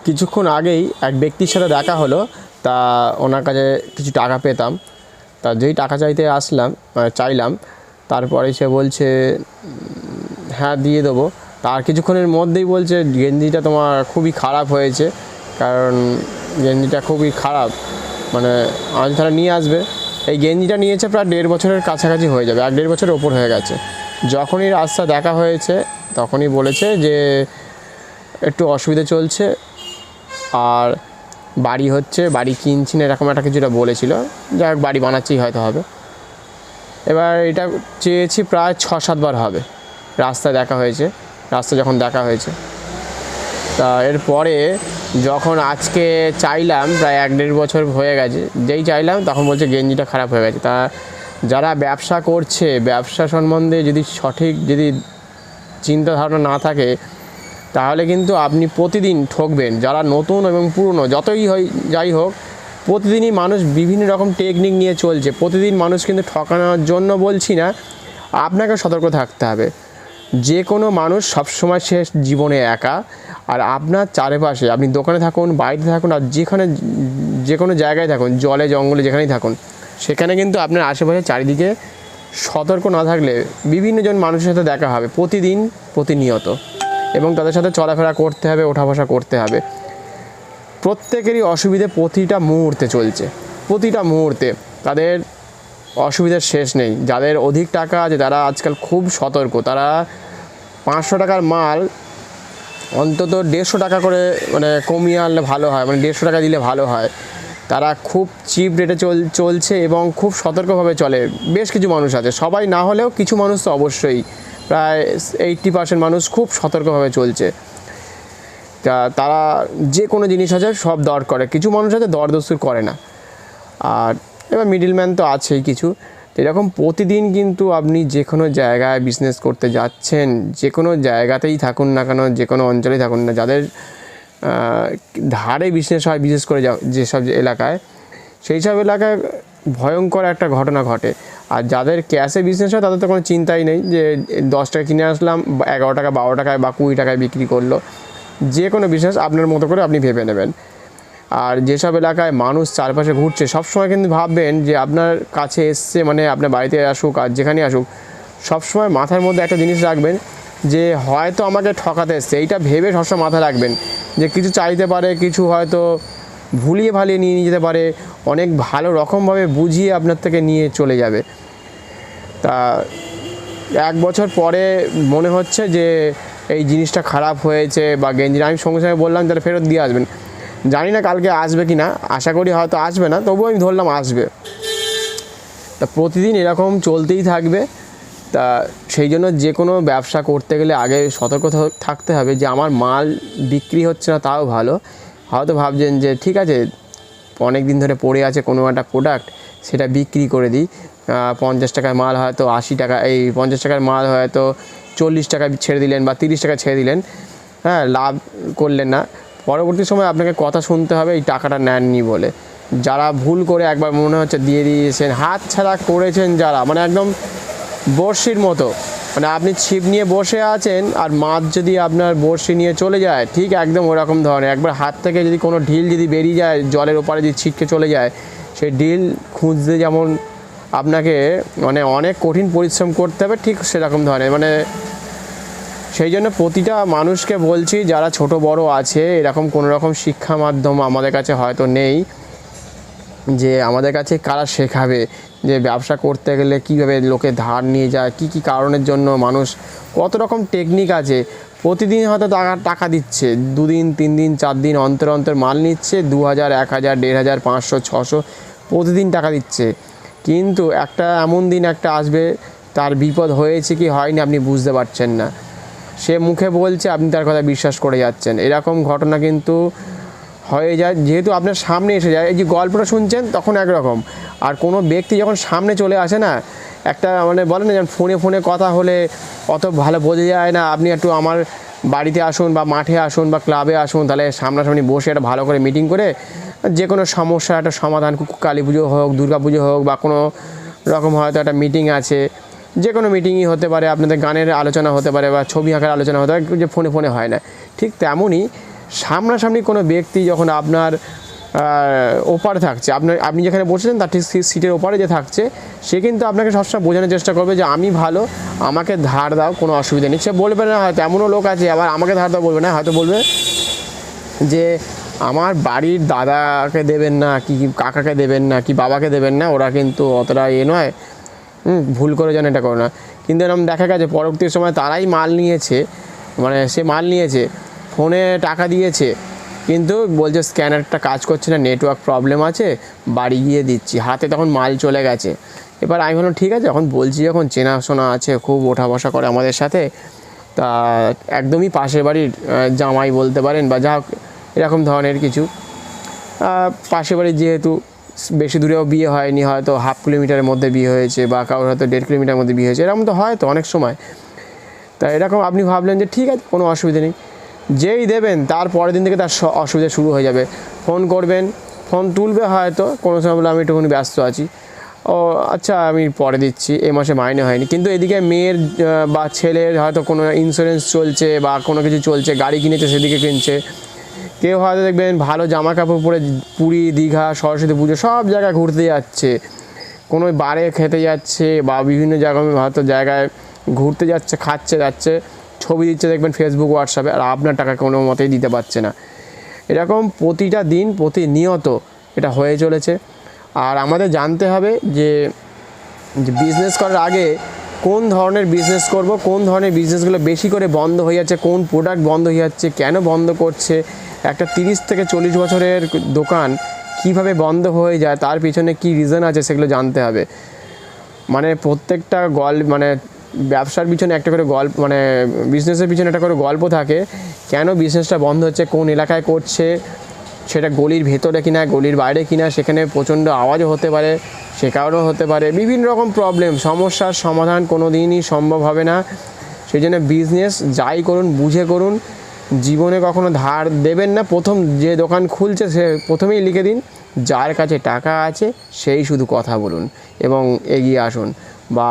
কিছুক্ষণ আগেই এক ব্যক্তির সাথে দেখা হলো, তা ওনার কাছে কিছু টাকা পেতাম, তা যেই টাকা চাইতে আসলাম চাইলাম, তারপরে সে বলছে হ্যাঁ দিয়ে দেবো। তার কিছুক্ষণের মধ্যেই বলছে গেঞ্জিটা তোমার খুবই খারাপ হয়েছে, কারণ গেঞ্জিটা খুবই খারাপ, মানে আজ তারা নিয়ে আসবে। এই গেঞ্জিটা নিয়েছে প্রায় 1.5 বছরের কাছাকাছি হয়ে যাবে, 1-1.5 বছরের ওপর হয়ে গেছে। যখনই রাস্তা দেখা হয়েছে তখনই বলেছে যে একটু অসুবিধা চলছে, আর বাড়ি হচ্ছে, বাড়ি কিনছি না, এরকম একটা কিছুটা বলেছিল। যাই হোক, বাড়ি বানাচ্ছেই হয়তো হবে। এবার এটা চেয়েছি প্রায় 6-7 বার হবে রাস্তায় দেখা হয়েছে, রাস্তা যখন দেখা হয়েছে। তা এরপরে যখন আজকে চাইলাম, প্রায় 1-1.5 বছর হয়ে গেছে, যেই চাইলাম তখন বলছে গেঞ্জিটা খারাপ হয়ে গেছে। তা যারা ব্যবসা করছে, ব্যবসা সম্বন্ধে যদি সঠিক চিন্তা ধারণা না থাকে, তাহলে কিন্তু আপনি প্রতিদিন ঠকবেন। যারা নতুন এবং পুরনো যতই যাই হোক, প্রতিদিনই মানুষ বিভিন্ন রকম টেকনিক নিয়ে চলছে। প্রতিদিন মানুষ কিন্তু ঠকানোর জন্য বলছি না, আপনাকে সতর্ক থাকতে হবে। যে কোনো মানুষ সবসময় সে জীবনে একা, আর আপনার চারপাশে, আপনি দোকানে থাকুন, বাড়িতে থাকুন, আর যে কোনো জায়গায় থাকুন, জলে জঙ্গলে যেখানেই থাকুন, সেখানে কিন্তু আপনার আশেপাশে চারিদিকে সতর্ক না থাকলে বিভিন্ন জন মানুষের সাথে দেখা হবে প্রতিদিন, প্রতিনিয়ত, এবং তাদের সাথে চলাফেরা করতে হবে, ওঠা বসা করতে হবে। প্রত্যেকেরই অসুবিধে প্রতিটা মুহূর্তে চলছে, প্রতিটা মুহূর্তে তাদের অসুবিধার শেষ নেই। যাদের অধিক টাকা আছে তারা আজকাল খুব সতর্ক, তারা 500 টাকার মাল অন্তত 150 টাকা করে মানে কমিয়ে আনলে ভালো হয়, মানে 150 টাকা দিলে ভালো হয়। তারা খুব চিপ রেটে চলছে এবং খুব সতর্কভাবে চলে। বেশ কিছু মানুষ আছে, সবাই না হলেও কিছু মানুষ তো অবশ্যই, প্রায় 80% মানুষ খুব সতর্কভাবে চলছে। তা তারা যে কোনো জিনিস আছে সব দর করে, কিছু মানুষ আছে দরদস্তুর করে না। আর এবার মিডলম্যান তো আছেই কিছু। এরকম প্রতিদিন কিন্তু আপনি যে কোনো জায়গায় বিজনেস করতে যাচ্ছেন, যে কোনো জায়গাতেই থাকুন না কেন, যে কোনো অঞ্চলেই থাকুন না, যাদের ধারে বিজনেস হয়, বিশেষ করে যেসব এলাকায়, সেই সব এলাকায় ভয়ঙ্কর একটা ঘটনা ঘটে। আর যাদের ক্যাশে বিজনেস হয় তাদের তো কোনো চিন্তাই নেই, যে 10 টাকা কিনে আসলাম, 11 টাকা 12 টাকায় বা 20 টাকায় বিক্রি করলো। যে কোনো বিজনেস আপনার মতো করে আপনি ভেবে নেবেন। আর যেসব এলাকায় মানুষ চারপাশে ঘুরছে, সবসময় কিন্তু ভাববেন যে আপনার কাছে এসছে, মানে আপনার বাড়িতে আসুক আর যেখানে আসুক, সবসময় মাথার মধ্যে একটা জিনিস রাখবেন যে হয়তো আমাকে ঠকাতে এসছে, এইটা ভেবে সবসময় মাথায় রাখবেন যে কিছু চাইতে পারে, কিছু হয়তো ভুলিয়ে ভালিয়ে নিয়ে যেতে পারে, অনেক ভালো রকমভাবে বুঝিয়ে আপনার থেকে নিয়ে চলে যাবে। তা 1 বছর পরে মনে হচ্ছে যে এই জিনিসটা খারাপ হয়েছে বা গেঞ্জি, আমি সঙ্গে সঙ্গে বললাম তাহলে ফেরত দিয়ে আসবেন। জানি না কালকে আসবে কি না, আশা করি হয়তো আসবে না, তবুও আমি ধরলাম আসবে। তা প্রতিদিন এরকম চলতেই থাকবে। তা সেই জন্য যে কোনো ব্যবসা করতে গেলে আগে সতর্ক থাকতে হবে যে আমার মাল বিক্রি হচ্ছে না, তাও ভালো। হয়তো ভাবছেন যে ঠিক আছে, অনেক দিন ধরে পড়ে আছে কোনো একটা প্রোডাক্ট, সেটা বিক্রি করে দিই। 50 টাকার মাল হয়তো 80 টাকা, এই 50 টাকার মাল হয়তো 40 টাকা ছেড়ে দিলেন বা 30 টাকা ছেড়ে দিলেন, হ্যাঁ, লাভ করলেন না। পরবর্তী সময় আপনাকে কথা শুনতে হবে এই টাকাটা নেননি বলে। যারা ভুল করে একবার মনে হচ্ছে দিয়ে দিয়েছেন, হাত ছাড়া করেছেন যারা, মানে একদম বড়শির মতো, মানে আপনি ছিপ নিয়ে বসে আছেন আর মাছ যদি আপনার বড়শি নিয়ে চলে যায়, ঠিক একদম ওরকম ধরনের। একবার হাত থেকে যদি কোনো ঢিল যদি বেরিয়ে যায়, জলের ওপারে যদি ছিটকে চলে যায়, সেই ঢিল খুঁজতে যেমন আপনাকে মানে অনেক কঠিন পরিশ্রম করতে হবে, ঠিক সেরকম ধরনের। মানে সেই জন্য প্রতিটা মানুষকে বলছি, যারা ছোট বড় আছে, এরকম কোনো রকম শিক্ষা মাধ্যম আমাদের কাছে হয়তো নেই, যে আমাদের কাছে কারা শেখাবে যে ব্যবসা করতে গেলে কীভাবে লোকে ধার নিয়ে যায়, কি কি কারণের জন্য মানুষ, কত রকম টেকনিক আছে। প্রতিদিন হয়তো টাকা দিচ্ছে, 2 দিন 3 দিন 4 দিন অন্তর অন্তর মাল নিচ্ছে, 2000 1000 1500 500 600 প্রতিদিন টাকা দিচ্ছে। কিন্তু একটা এমন দিন একটা আসবে, তার বিপদ হয়েছে কি হয়নি আপনি বুঝতে পারছেন না, সে মুখে বলছে, আপনি তার কথা বিশ্বাস করে যাচ্ছেন। এরকম ঘটনা কিন্তু হয়ে যায়, যেহেতু আপনার সামনে এসে যায়। এই যে গল্পটা শুনছেন তখন একরকম, আর কোনো ব্যক্তি যখন সামনে চলে আসে না, একটা মানে বলে না, যেমন ফোনে কথা হলে অত ভালো বোঝা যায় না, আপনি একটু আমার বাড়িতে আসুন বা মাঠে আসুন বা ক্লাবে আসুন, তাহলে সামনাসামনি বসে একটা ভালো করে মিটিং করে যে কোনো সমস্যার একটা সমাধান, কালী পুজো হোক, দুর্গা পুজো হোক, বা কোনো রকম হয়তো একটা মিটিং আছে, যে কোনো মিটিংই হতে পারে, আপনাদের গানের আলোচনা হতে পারে বা ছবি আঁকার আলোচনা হতে পারে, যে ফোনে হয় না, ঠিক তেমনই সামনাসামনি কোনো ব্যক্তি যখন আপনার ওপারে থাকছে, আপনি যেখানে বসেছেন তার ঠিক সিটের ওপারে যে থাকছে, সে কিন্তু আপনাকে সবসময় বোঝানোর চেষ্টা করবে যে আমি ভালো, আমাকে ধার দাও, কোনো অসুবিধা নেই। সে বলবে না, হয়তো এমনও লোক আছে আবার আমাকে ধার দাও বলবে না, হয়তো বলবে যে আমার বাড়ির দাদাকে দেবেন না, কি কাকাকে দেবেন না, কি বাবাকে দেবেন না, ওরা কিন্তু অতটা নয়, ভুল করে যেন এটা করো না। কিন্তু এরকম দেখা গেছে পরবর্তী সময় তারাই মাল নিয়েছে, মানে সে মাল নিয়েছে, ফোনে টাকা দিয়েছে, কিন্তু বলছে স্ক্যানারটা কাজ করছে না, নেটওয়ার্ক প্রবলেম আছে, বাড়ি গিয়ে দিচ্ছি, হাতে তখন মাল চলে গেছে। এবার আমি বললাম ঠিক আছে, এখন বলছি যখন চেনাশোনা আছে, খুব ওঠা বসা করে আমাদের সাথে, তা একদমই পাশের বাড়ির জামাই বলতে পারেন বা যা হোক এরকম ধরনের কিছু, পাশের বাড়ির যেহেতু বেশি দূরেও বিয়ে হয়নি, হয়তো 1/2 কিলোমিটারের মধ্যে বিয়ে হয়েছে বা কারোর হয়তো 1.5 কিলোমিটারের মধ্যে বিয়ে হয়েছে, এরকম তো হয় তো অনেক সময়। তা এরকম আপনি ভাবলেন যে ঠিক আছে কোনো অসুবিধা নেই, যেই দেবেন তার পরের দিন থেকে তার অসুবিধা শুরু হয়ে যাবে। ফোন করবেন, ফোন তুলবে হয়তো, কোনো সময় বলে আমি একটুখানি ব্যস্ত আছি, ও আচ্ছা আমি পরে দিচ্ছি, এই মাসে মাইনে হয়নি। কিন্তু এদিকে মেয়ের বা ছেলের হয়তো কোনো ইন্স্যুরেন্স চলছে বা কোনো কিছু চলছে, গাড়ি কিনেছে সেদিকে কিনছে, কেউ হয়তো দেখবেন ভালো জামা কাপড় পরে পুরী, দীঘা, সরস্বতী পুজো সব জায়গায় ঘুরতে যাচ্ছে, কোনো বারে খেতে যাচ্ছে বা বিভিন্ন জায়গায় হয়তো জায়গায় ঘুরতে যাচ্ছে, খাচ্ছে যাচ্ছে, ছবি দিচ্ছে দেখবেন ফেসবুক, হোয়াটসঅ্যাপে, আর আপনার টাকা কোনো মতেই দিতে পারছে না। এরকম প্রতিটা দিন প্রতিনিয়ত এটা হয়ে চলেছে। আর আমাদের জানতে হবে যে বিজনেস করার আগে কোন ধরনের বিজনেস করব, কোন ধরনের বিজনেসগুলো বেশি করে বন্ধ হয়ে যাচ্ছে, কোন প্রোডাক্ট বন্ধ হয়ে যাচ্ছে, কেন বন্ধ করছে, একটা 30 থেকে 40 বছরের দোকান কিভাবে বন্ধ হয়ে যায়, তার পিছনে কি রিজন আছে সেগুলো জানতে হবে। মানে প্রত্যেকটা মানে ব্যবসার পিছনে একটা করে গল্প, মানে বিজনেসের পিছনে একটা করে গল্প থাকে, কেন বিজনেসটা বন্ধ হচ্ছে, কোন এলাকায় করছে, সেটা গলির ভেতরে কিনা গলির বাইরে কিনা, সেখানে প্রচণ্ড আওয়াজও হতে পারে, সে কারণেও হতে পারে, বিভিন্ন রকম প্রবলেম, সমস্যার সমাধান কোনো দিনই সম্ভব হবে না। সেই জন্য বিজনেস যাই করুন বুঝে করুন, জীবনে কখনো ধার দেবেন না। প্রথম যে দোকান খুলছে সে প্রথমেই লিখে দিন, যার কাছে টাকা আছে সেই শুধু কথা বলুন এবং এগিয়ে আসুন বা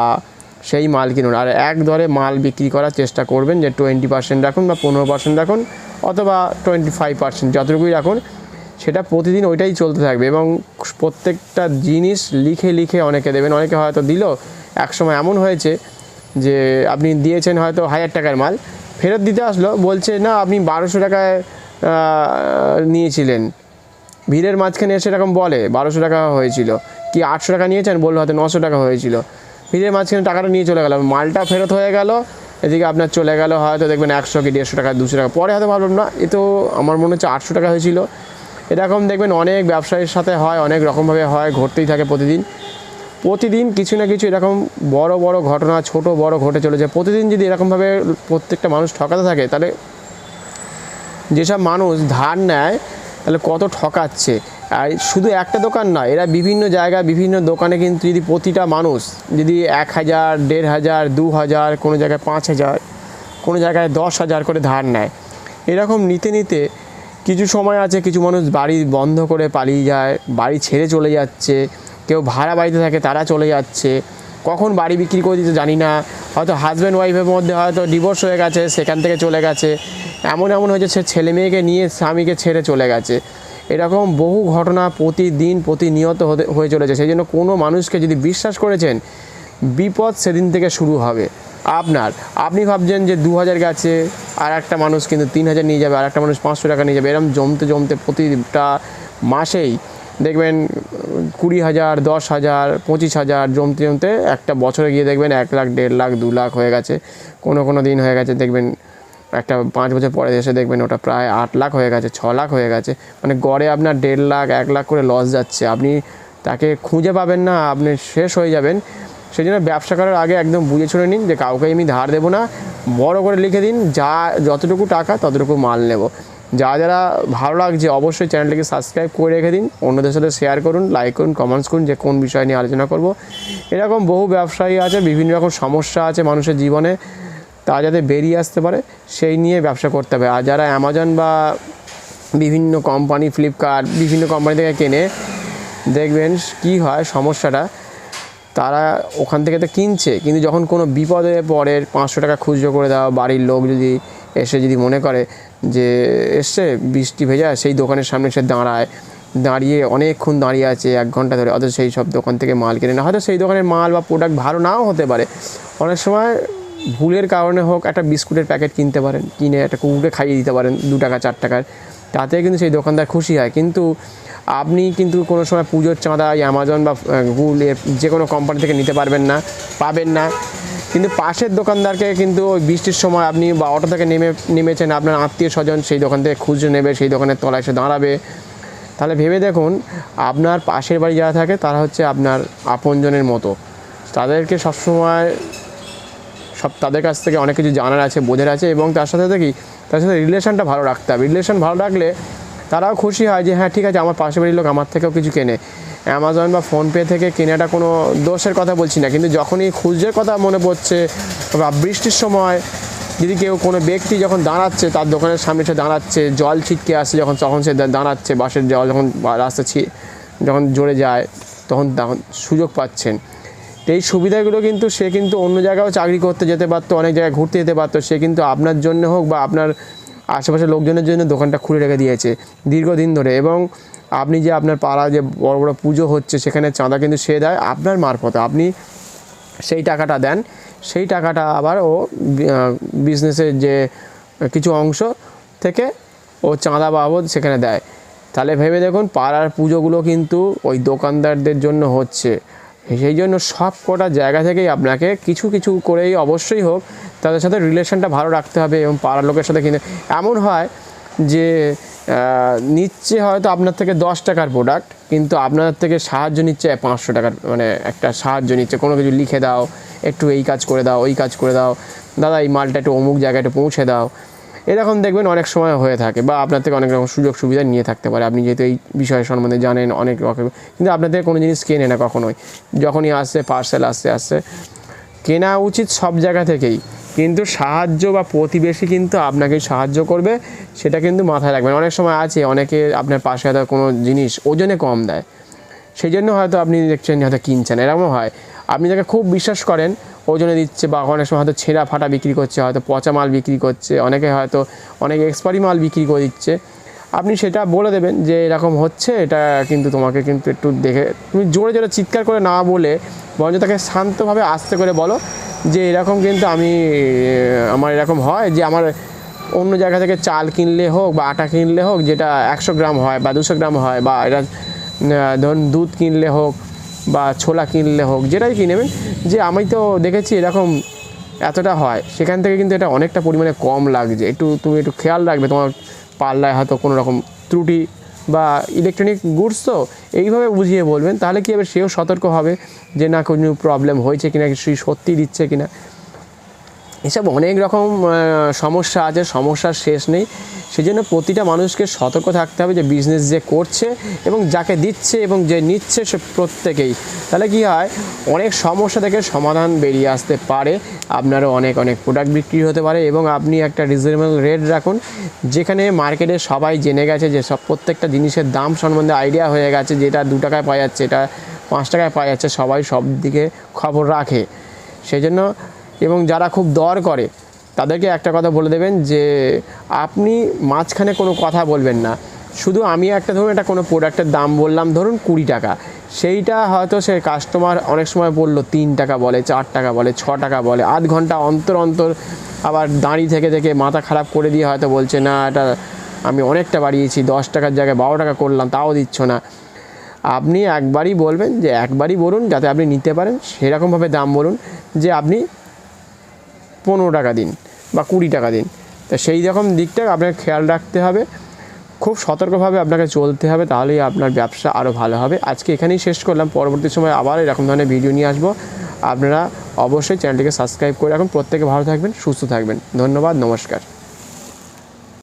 সেই মাল কিনুন। আর এক দরে মাল বিক্রি করার চেষ্টা করবেন, যে 20% রাখুন বা 15% রাখুন অথবা 25%, যতটুকুই রাখুন, সেটা প্রতিদিন ওইটাই চলতে থাকবে। এবং প্রত্যেকটা জিনিস লিখে লিখে অনেকে দেবেন। অনেকে হয়তো দিল, এক সময় এমন হয়েছে যে আপনি দিয়েছেন হয়তো 1000 টাকার মাল, ফেরত দিতে আসলো, বলছে না আপনি 1200 টাকায় নিয়েছিলেন, ভিড়ের মাঝখানে এসে এরকম বলে 1200 টাকা হয়েছিল, কি 800 টাকা নিয়েছেন, বললো হয়তো 900 টাকা হয়েছিল, ভিড়ের মাঝখানে টাকাটা নিয়ে চলে গেল, মালটা ফেরত হয়ে গেল, এদিকে আপনার চলে গেল হয়তো দেখবেন 100 কি 150 টাকা, 200 টাকা, পরে হয়তো ভাবলাম না এ তো আমার মনে হচ্ছে 800 টাকা হয়েছিল। এরকম দেখবেন অনেক ব্যবসায়ীর সাথে হয়, অনেক রকমভাবে হয়, ঘটতেই থাকে প্রতিদিন কিছু না কিছু এরকম বড় বড় ঘটনা, ছোট বড় ঘটে চলেছে। প্রতিদিন যদি এরকমভাবে প্রত্যেকটা মানুষ ঠকাতে থাকে, তাহলে যেসব মানুষ ধার নেয় তাহলে কত ঠকাচ্ছে। আর শুধু একটা দোকান নয়, এরা বিভিন্ন জায়গায় বিভিন্ন দোকানে কিন্তু যদি প্রতিটা মানুষ যদি 1000, 1500, 2000, কোনো জায়গায় 5000, কোনো জায়গায় 10,000 করে ধার নেয়, এরকম নিতে নিতে কিছু সময় আছে কিছু মানুষ বাড়ি বন্ধ করে পালিয়ে যায়, বাড়ি ছেড়ে চলে যাচ্ছে, কেউ ভাড়া বাড়িতে থাকে তারা চলে যাচ্ছে, কখন বাড়ি বিক্রি করে দিতে জানি না, হয়তো হাজব্যান্ড ওয়াইফের মধ্যে হয়তো ডিভোর্স হয়ে গেছে, সেখান থেকে চলে গেছে, এমন হয়েছে সে ছেলে মেয়েকে নিয়ে স্বামীকে ছেড়ে চলে গেছে। এরকম বহু ঘটনা প্রতিদিন প্রতিনিয়ত হয়ে চলেছে। সেই জন্য কোনো মানুষকে যদি বিশ্বাস করেছেন, বিপদ সেদিন থেকে শুরু হবে আপনি ভাবছেন যে 2000 গেছে, আর একটা মানুষ কিন্তু 3000 নিয়ে যাবে, আর একটা মানুষ 500 টাকা নিয়ে যাবে, এরকম জমতে জমতে প্রতিটা মাসেই দেখবেন 20,000, 10,000, 25,000 জমতে জমতে একটা বছরে গিয়ে দেখবেন 1 লাখ, 1.5 লাখ, 2 লাখ হয়ে গেছে, কোনো দিন হয়ে গেছে দেখবেন একটা 5 বছর পরে এসে দেখবেন ওটা প্রায় 8 লাখ হয়ে গেছে, 6 লাখ হয়ে গেছে। মানে গড়ে আপনার 1.5 লাখ, 1 লাখ করে লস যাচ্ছে, আপনি তাকে খুঁজে পাবেন না, আপনি শেষ হয়ে যাবেন। সেই জন্য ব্যবসা করার আগে একদম বুঝে শুনে নিন যে কাউকে আমি ধার দেবো না, বড় করে লিখে দিন, যতটুকু টাকা ততটুকু মাল নেব। যারা ভালো লাগছে অবশ্যই চ্যানেলটিকে সাবস্ক্রাইব করে রেখে দিন, অন্যদের সাথে শেয়ার করুন, লাইক করুন, কমেন্টস করুন যে কোন বিষয় নিয়ে আলোচনা করব। এরকম বহু ব্যবসায়ী আছে, বিভিন্ন রকম সমস্যা আছে মানুষের জীবনে, তা যাতে বেরিয়ে আসতে পারে সেই নিয়ে ব্যবসা করতে হবে। আর যারা অ্যামাজন বা বিভিন্ন কোম্পানি, ফ্লিপকার্ট, বিভিন্ন কোম্পানি থেকে কেনে, দেখবেন কি হয় সমস্যাটা, তারা ওখান থেকে তো কিনছে, কিন্তু যখন কোনো বিপদে পড়ে 500 টাকা খুচরো করে দেওয়া, বাড়ির লোক যদি এসে যদি মনে করে যে এসছে বৃষ্টি ভেজা, সেই দোকানের সামনে সে দাঁড়িয়ে অনেকক্ষণ দাঁড়িয়ে আছে 1 ঘন্টা ধরে, অথচ সেই সব দোকান থেকে মাল কেনে না। হয়তো সেই দোকানের মাল বা প্রোডাক্ট ভালো নাও হতে পারে, অনেক সময় ভুলের কারণে হোক একটা বিস্কুটের প্যাকেট কিনতে পারেন, কিনে একটা কুকুরকে খাইয়ে দিতে পারেন 2 টাকা 4 টাকার, তাতে কিন্তু সেই দোকানদার খুশি হয়। কিন্তু আপনি কিন্তু কোনো সময় পুজোর চাঁদা অ্যামাজন বা গুগল যে কোনো কোম্পানি থেকে নিতে পাবেন না। কিন্তু পাশের দোকানদারকে কিন্তু ওই বৃষ্টির সময় আপনি বা অটো থেকে নেমেছেন, আপনার আত্মীয় স্বজন সেই দোকান থেকে খুচরো নেবে, সেই দোকানের তলায় এসে দাঁড়াবে। তাহলে ভেবে দেখুন, আপনার পাশের বাড়ি যারা থাকে তারা হচ্ছে আপনার আপনজনের মতো, তাদেরকে সবসময় তাদের কাছ থেকে অনেক কিছু জানার আছে, বোঝার আছে, এবং তার সাথে রিলেশনটা ভালো রাখতে হবে। রিলেশন ভালো রাখলে তারাও খুশি হয় যে হ্যাঁ ঠিক আছে, আমার পাশের বাড়ির লোক আমার থেকেও কিছু কেনে। অ্যামাজন বা ফোনপে থেকে কেনাটা কোনো দোষের কথা বলছি না, কিন্তু যখনই খুচরোর কথা মনে পড়ছে বা বৃষ্টির সময় যদি কোনো ব্যক্তি যখন দাঁড়াচ্ছে, তার দোকানের সামনে সে দাঁড়াচ্ছে, জল ছিটকে আসছে তখন সে দাঁড়াচ্ছে, বাসের জল যখন রাস্তা যখন জোরে যায় তখন সুযোগ পাচ্ছেন। এই সুবিধাগুলো কিন্তু সে কিন্তু অন্য জায়গায়ও চাকরি করতে যেতে পারতো, অনেক জায়গায় ঘুরতে যেতে পারতো, সে কিন্তু আপনার জন্য হোক বা আপনার আশেপাশের লোকজনের জন্য দোকানটা খুলে রেখে দিয়েছে দীর্ঘদিন ধরে। এবং আপনি যে আপনার পাড়া যে বড় বড় পুজো হচ্ছে সেখানে চাঁদা কিন্তু সে দেয় আপনার মারফতে, আপনি সেই টাকাটা দেন, সেই টাকাটা আবার ও বিজনেসের যে কিছু অংশ থেকে ও চাঁদা বাবদ সেখানে দেয়। তাহলে ভেবে দেখুন, পাড়ার পুজোগুলো কিন্তু ওই দোকানদারদের জন্য হচ্ছে। সেই জন্য সব কটা জায়গা থেকেই আপনাকে কিছু কিছু করেই অবশ্যই হোক তাদের সাথে রিলেশনটা ভালো রাখতে হবে। এবং পাড়ার লোকের সাথে কিন্তু এমন হয় যে নিচ্ছে হয়তো আপনার থেকে 10 টাকার প্রোডাক্ট, কিন্তু আপনার থেকে সাহায্য নিচ্ছে 500 টাকার, মানে একটা সাহায্য নিচ্ছে, কোনো কিছু লিখে দাও, একটু এই কাজ করে দাও, ওই কাজ করে দাও, দাদা এই মালটা একটু অমুক জায়গায় একটু পৌঁছে দাও। এরকম দেখবেন অনেক সময় হয়ে থাকে, বা আপনার থেকে অনেক রকম সুযোগ সুবিধা নিয়ে থাকতে পারে। আপনি যেহেতু এই বিষয় সম্বন্ধে জানেন অনেক রকম, কিন্তু আপনার থেকে কোনো জিনিস কেনে না কখনোই। যখনই আসছে পার্সেল আসছে কেনা উচিত সব জায়গা থেকেই, কিন্তু সাহায্য বা প্রতিবেশী কিন্তু আপনাকেই সাহায্য করবে, সেটা কিন্তু মাথায় রাখবেন। অনেক সময় আছে অনেকে আপনার পাশে হয়তো কোনো জিনিস ওজনে কম দেয়, সেই জন্য হয়তো আপনি দেখছেন হয়তো কিনছেন, এরকমও হয়। আপনি যাকে খুব বিশ্বাস করেন ওজনে দিচ্ছে, বা অনেক সময় হয়তো ছেঁড়া ফাটা বিক্রি করছে, হয়তো পচা মাল বিক্রি করছে, অনেকে হয়তো অনেক এক্সপায়ারি মাল বিক্রি করে দিচ্ছে। আপনি সেটা বলে দেবেন যে এরকম হচ্ছে, এটা কিন্তু তোমাকে কিন্তু একটু দেখে, তুমি জোরে জোরে চিৎকার করে না বলে বরঞ্চ তাকে শান্তভাবে আস্তে করে বলো যে এরকম কিন্তু আমার এরকম হয় যে আমার অন্য জায়গা থেকে চাল কিনলে হোক বা আটা কিনলে হোক, যেটা 100 গ্রাম হয় বা 200 গ্রাম হয়, বা এটা ধরুন দুধ কিনলে হোক বা ছোলা কিনলে হোক, যেটাই কিনবেন, যে আমি তো দেখেছি এরকম এতটা হয়, সেখান থেকে কিন্তু এটা অনেকটা পরিমাণে কম লাগছে, তুমি একটু খেয়াল রাখবে, তোমার পাল্লায় হয়তো কোনো রকম ত্রুটি বা ইলেকট্রনিক গুডস, তো এইভাবে বুঝিয়ে বলবেন। তাহলে কী হবে, সেও সতর্ক হবে যে না কোনো প্রবলেম হয়েছে কিনা, সে সত্যি দিচ্ছে কিনা। এসব অনেক রকম সমস্যা আছে, সমস্যার শেষ নেই। সেই জন্য প্রতিটা মানুষকে সতর্ক থাকতে হবে যে বিজনেস যে করছে এবং যাকে দিচ্ছে এবং যে নিচ্ছে সে প্রত্যেকেই। তাহলে কি হয়, অনেক সমস্যা থেকে সমাধান বেরিয়ে আসতে পারে, আপনারও অনেক প্রোডাক্ট বিক্রি হতে পারে। এবং আপনি একটা রিজনেবল রেট রাখুন, যেখানে মার্কেটে সবাই জেনে গেছে যে প্রত্যেকটা জিনিসের দাম সম্বন্ধে আইডিয়া হয়ে গেছে, যেটা 2 টাকায় পাওয়া যাচ্ছে, এটা 5 টাকায় পাওয়া যাচ্ছে, সবাই সব দিকে খবর রাখে। সেই জন্য, এবং যারা খুব দর করে তাদেরকে একটা কথা বলে দেবেন যে আপনি মাঝখানে কোনো কথা বলবেন না। শুধু আমি ধরুন একটা কোনো প্রোডাক্টের দাম বললাম ধরুন 20 টাকা, সেইটা হয়তো সে কাস্টমার অনেক সময় বললো 3 টাকা বলে, 4 টাকা বলে, 6 টাকা বলে, আধ ঘন্টা অন্তর আবার দাঁড়িয়ে থেকে মাথা খারাপ করে দিয়ে হয়তো বলছে না এটা আমি অনেকটা বাড়িয়েছি, 10 টাকার জায়গায় 12 টাকা করলাম, তাও দিচ্ছ না। আপনি একবারই বলবেন, যে একবারই বলুন যাতে আপনি নিতে পারেন, সেরকমভাবে দাম বলুন যে আপনি 15 টাকা দিন বা 20 টাকা দিন। তা সেই রকম দিকটা আপনাকে খেয়াল রাখতে হবে, খুব সতর্কভাবে আপনাকে চলতে হবে, তাহলেই আপনার ব্যবসা আরও ভালো হবে। আজকে এখানেই শেষ করলাম, পরবর্তী সময় আবার এরকম ধরনের ভিডিও নিয়ে আসবো। আপনারা অবশ্যই চ্যানেলটিকে সাবস্ক্রাইব করে রাখুন। প্রত্যেকে ভালো থাকবেন, সুস্থ থাকবেন। ধন্যবাদ, নমস্কার।